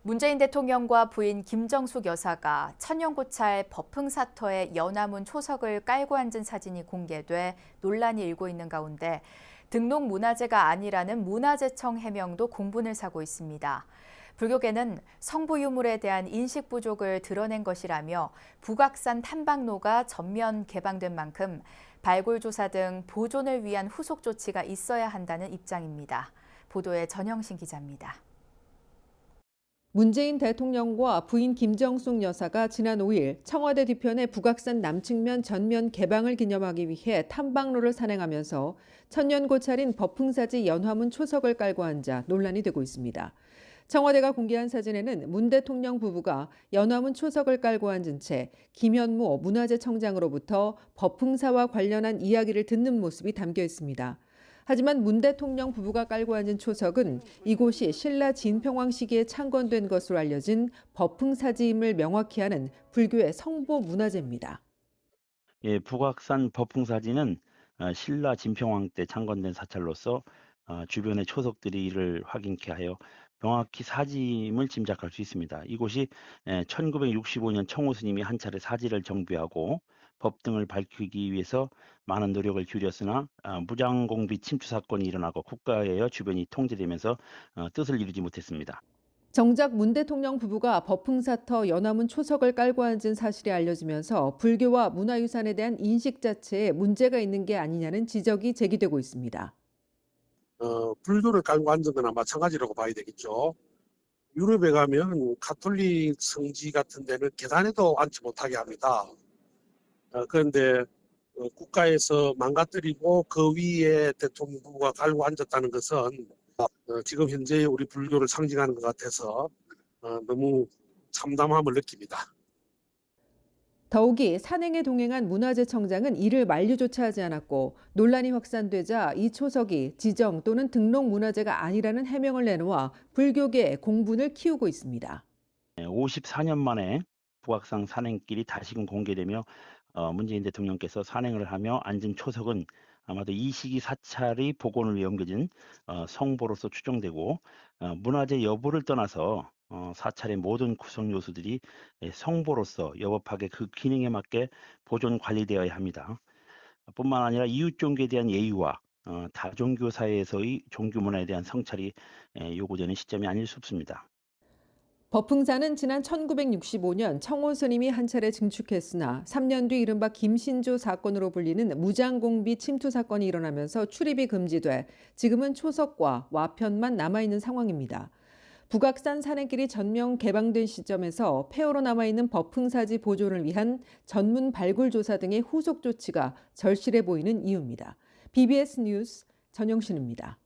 문재인 대통령과 부인 김정숙 여사가 천연고찰 법흥사터에 연화문 초석을 깔고 앉은 사진이 공개돼 논란이 일고 있는 가운데 등록문화재가 아니라는 문화재청 해명도 공분을 사고 있습니다. 불교계는 성부 유물에 대한 인식 부족을 드러낸 것이라며 북악산 탐방로가 전면 개방된 만큼 발굴 조사 등 보존을 위한 후속 조치가 있어야 한다는 입장입니다. 보도에 전영신 기자입니다. 문재인 대통령과 부인 김정숙 여사가 지난 5일 청와대 뒤편의 북악산 남측면 전면 개방을 기념하기 위해 탐방로를 산행하면서 천년고찰인 법흥사지 연화문 초석을 깔고 앉아 논란이 되고 있습니다. 청와대가 공개한 사진에는 문 대통령 부부가 연화문 초석을 깔고 앉은 채 김현모 문화재청장으로부터 법흥사와 관련한 이야기를 듣는 모습이 담겨 있습니다. 하지만 문 대통령 부부가 깔고 앉은 초석은 이곳이 신라 진평왕 시기에 창건된 것으로 알려진 법흥사지임을 명확히 하는 불교의 성보 문화재입니다. 예, 북악산 법흥사지는 신라 진평왕 때 창건된 사찰로서 주변의 초석들이 이를 확인케 하여 명확히 사지임을 짐작할 수 있습니다. 이곳이 1965년 청호 스님이 한 차례 사지를 정비하고 법 등을 밝히기 위해서 많은 노력을 기울였으나 무장공비 침투 사건이 일어나고 국가에 주변이 통제되면서 뜻을 이루지 못했습니다. 정작 문 대통령 부부가 법흥사터 연화문 초석을 깔고 앉은 사실이 알려지면서 불교와 문화유산에 대한 인식 자체에 문제가 있는 게 아니냐는 지적이 제기되고 있습니다. 불교를 깔고 앉은 거나 마찬가지라고 봐야 되겠죠. 유럽에 가면 가톨릭 성지 같은 데는 계단에도 앉지 못하게 합니다. 그런데 국가에서 망가뜨리고 그 위에 대통령 부부가 깔고 앉았다는 것은 지금 현재 우리 불교를 상징하는 것 같아서 너무 참담함을 느낍니다. 더욱이 산행에 동행한 문화재청장은 이를 만류조차 하지 않았고 논란이 확산되자 이 초석이 지정 또는 등록 문화재가 아니라는 해명을 내놓아 불교계의 공분을 키우고 있습니다. 54년 만에 북악산 산행길이 다시금 공개되며 문재인 대통령께서 산행을 하며 앉은 초석은 아마도 이 시기 사찰이 복원을 위해 옮겨진 성보로서 추정되고 문화재 여부를 떠나서 사찰의 모든 구성 요소들이 성보로서 여법하게 그 기능에 맞게 보존 관리되어야 합니다. 뿐만 아니라 이웃 종교에 대한 예의와 다종교 사회에서의 종교 문화에 대한 성찰이 요구되는 시점이 아닐 수 없습니다. 법흥사는 지난 1965년 청호 스님이 한 차례 증축했으나 3년 뒤 이른바 김신조 사건으로 불리는 무장공비 침투 사건이 일어나면서 출입이 금지돼 지금은 초석과 와편만 남아있는 상황입니다. 북악산 산행길이 전면 개방된 시점에서 폐허로 남아있는 법흥사지 보존을 위한 전문 발굴 조사 등의 후속 조치가 절실해 보이는 이유입니다. BBS 뉴스 전영신입니다.